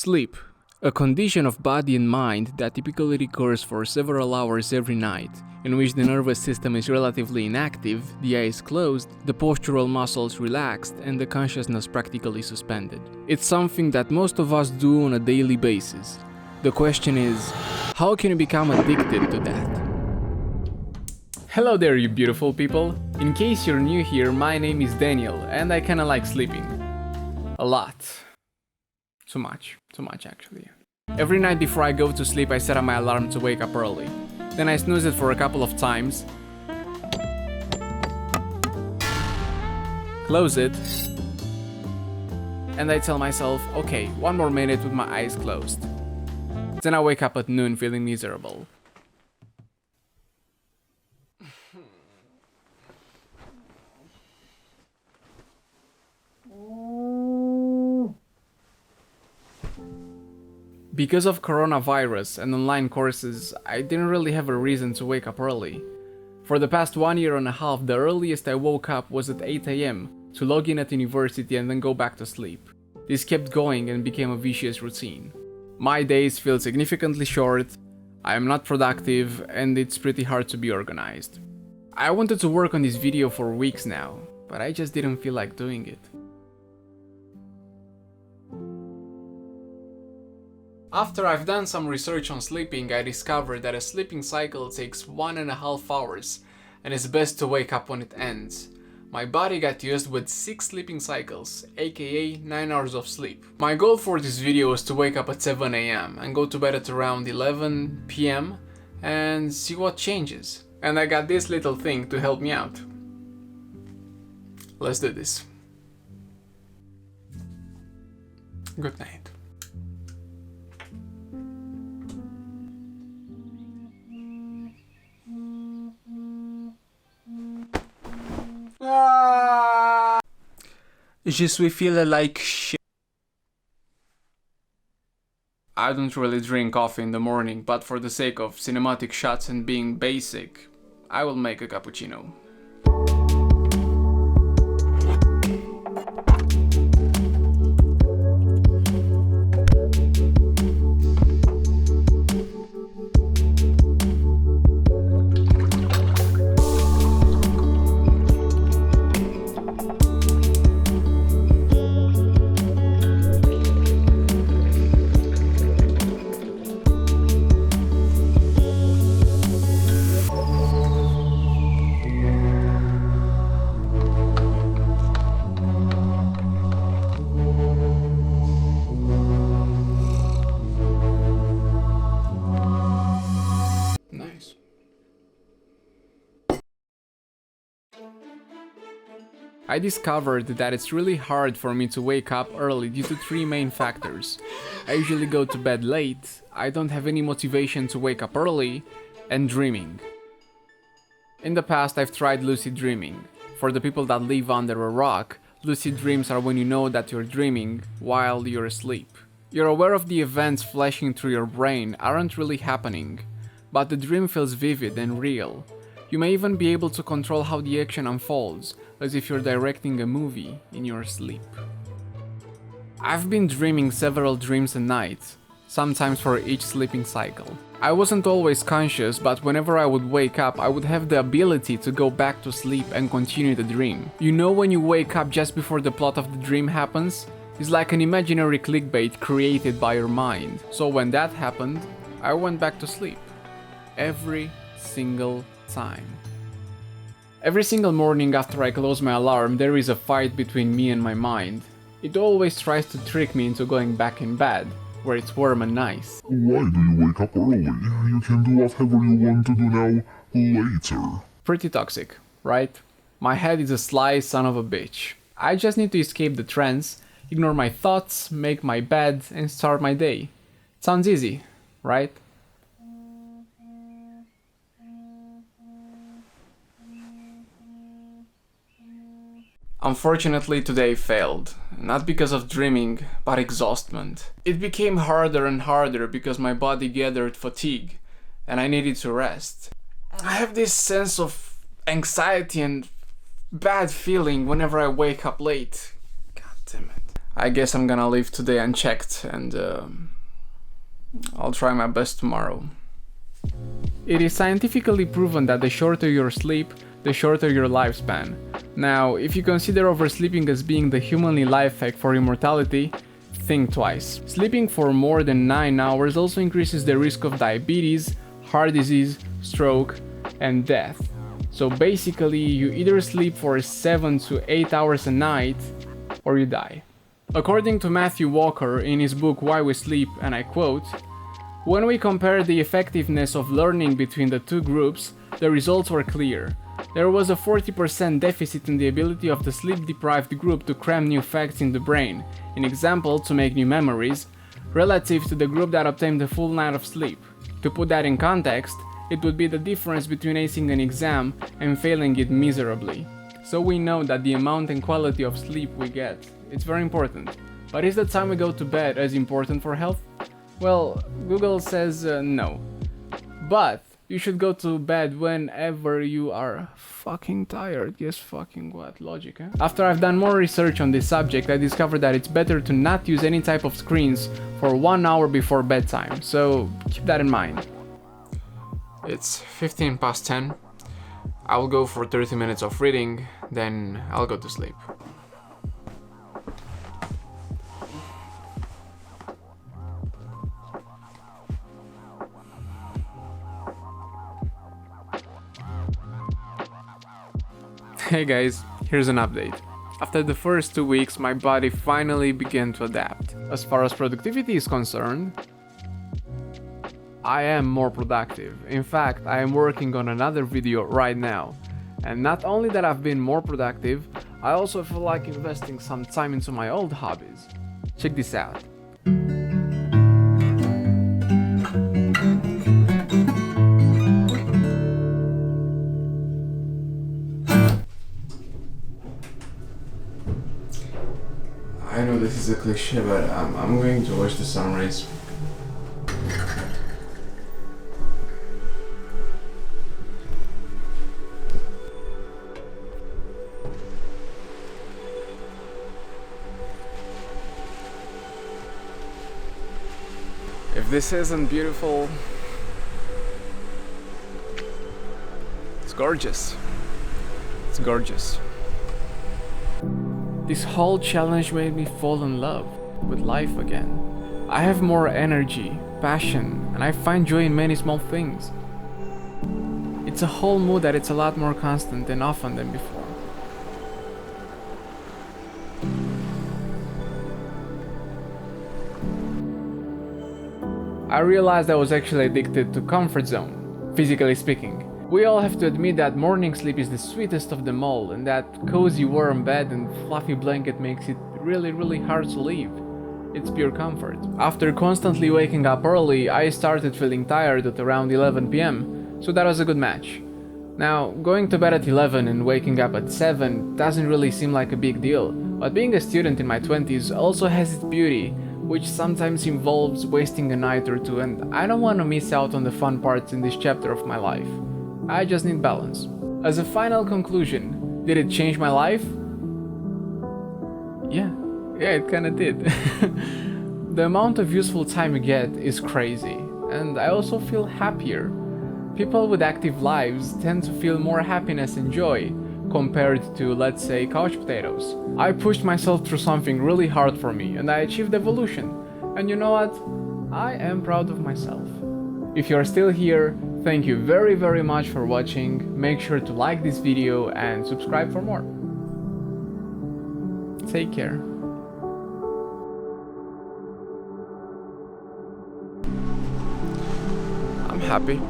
Sleep, a condition of body and mind that typically recurs for several hours every night, in which the nervous system is relatively inactive, the eyes closed, the postural muscles relaxed, and the consciousness practically suspended. It's something that most of us do on a daily basis. The question is, how can you become addicted to that? Hello there, you beautiful people. In case you're new here, my name is Daniel, and I kinda like sleeping. A lot. Too much actually. Every night before I go to sleep, I set up my alarm to wake up early. Then I snooze it for a couple of times, close it, and I tell myself, okay, one more minute with my eyes closed. Then I wake up at noon feeling miserable. Because of coronavirus and online courses, I didn't really have a reason to wake up early. For the past 1.5 years, the earliest I woke up was at 8 AM to log in at university and then go back to sleep. This kept going and became a vicious routine. My days feel significantly short, I am not productive, and it's pretty hard to be organized. I wanted to work on this video for weeks now, but I just didn't feel like doing it. After I've done some research on sleeping, I discovered that a sleeping cycle takes 1.5 hours and it's best to wake up when it ends. My body got used with 6 sleeping cycles, aka 9 hours of sleep. My goal for this video is to wake up at 7 AM and go to bed at around 11 PM and see what changes. And I got this little thing to help me out. Let's do this. Good night. Je suis feeling like shit. I don't really drink coffee in the morning, but for the sake of cinematic shots and being basic, I will make a cappuccino. I discovered that it's really hard for me to wake up early due to 3 main factors. I usually go to bed late, I don't have any motivation to wake up early, and dreaming. In the past, I've tried lucid dreaming. For the people that live under a rock, lucid dreams are when you know that you're dreaming while you're asleep. You're aware of the events flashing through your brain aren't really happening, but the dream feels vivid and real. You may even be able to control how the action unfolds, as if you're directing a movie in your sleep. I've been dreaming several dreams a night, sometimes for each sleeping cycle. I wasn't always conscious, but whenever I would wake up, I would have the ability to go back to sleep and continue the dream. You know when you wake up just before the plot of the dream happens? It's like an imaginary clickbait created by your mind. So when that happened, I went back to sleep. Every single time. Every single morning after I close my alarm, there is a fight between me and my mind. It always tries to trick me into going back in bed, where it's warm and nice. Why do you wake up early? You can do whatever you want to do now later. Pretty toxic, right? My head is a sly son of a bitch. I just need to escape the trance, ignore my thoughts, make my bed, and start my day. Sounds easy, right? Unfortunately, today failed, not because of dreaming, but exhaustion. It became harder and harder because my body gathered fatigue, and I needed to rest. I have this sense of anxiety and bad feeling whenever I wake up late. God damn it. I guess I'm gonna leave today unchecked, and I'll try my best tomorrow. It is scientifically proven that the shorter your sleep, the shorter your lifespan. Now, if you consider oversleeping as being the humanly life hack for immortality, think twice. Sleeping for more than 9 hours also increases the risk of diabetes, heart disease, stroke, and death. So basically, you either sleep for 7 to 8 hours a night, or you die. According to Matthew Walker in his book Why We Sleep, and I quote, "When we compared the effectiveness of learning between the two groups, the results were clear. There was a 40% deficit in the ability of the sleep-deprived group to cram new facts in the brain, an example to make new memories, relative to the group that obtained a full night of sleep. To put that in context, it would be the difference between acing an exam and failing it miserably. So we know that the amount and quality of sleep we get, it's very important. But is the time we go to bed as important for health? Well, Google says no. But you should go to bed whenever you are fucking tired. Guess fucking what? Logic, eh? After I've done more research on this subject, I discovered that it's better to not use any type of screens for 1 hour before bedtime. So keep that in mind. It's 15 past 10. I'll go for 30 minutes of reading, then I'll go to sleep. Hey guys, here's an update. After the first 2 weeks, my body finally began to adapt. As far as productivity is concerned, I am more productive. In fact, I am working on another video right now. And not only that I've been more productive, I also feel like investing some time into my old hobbies. Check this out. I know this is a cliche, but I'm going to watch the sunrise. If this isn't beautiful, it's gorgeous. It's gorgeous. This whole challenge made me fall in love with life again. I have more energy, passion, and I find joy in many small things. It's a whole mood that it's a lot more constant and often than before. I realized I was actually addicted to comfort zone, physically speaking. We all have to admit that morning sleep is the sweetest of them all, and that cozy warm bed and fluffy blanket makes it really hard to leave. It's pure comfort. After constantly waking up early, I started feeling tired at around 11 PM, so that was a good match. Now, going to bed at 11 and waking up at 7 doesn't really seem like a big deal, but being a student in my 20s also has its beauty, which sometimes involves wasting a night or two, and I don't want to miss out on the fun parts in this chapter of my life. I just need balance. As a final conclusion, did it change my life? Yeah, it kinda did. The amount of useful time you get is crazy, and I also feel happier. People with active lives tend to feel more happiness and joy compared to, let's say, couch potatoes. I pushed myself through something really hard for me, and I achieved evolution. And you know what? I am proud of myself. If you're still here, thank you very much for watching. Make sure to like this video and subscribe for more. Take care. I'm happy.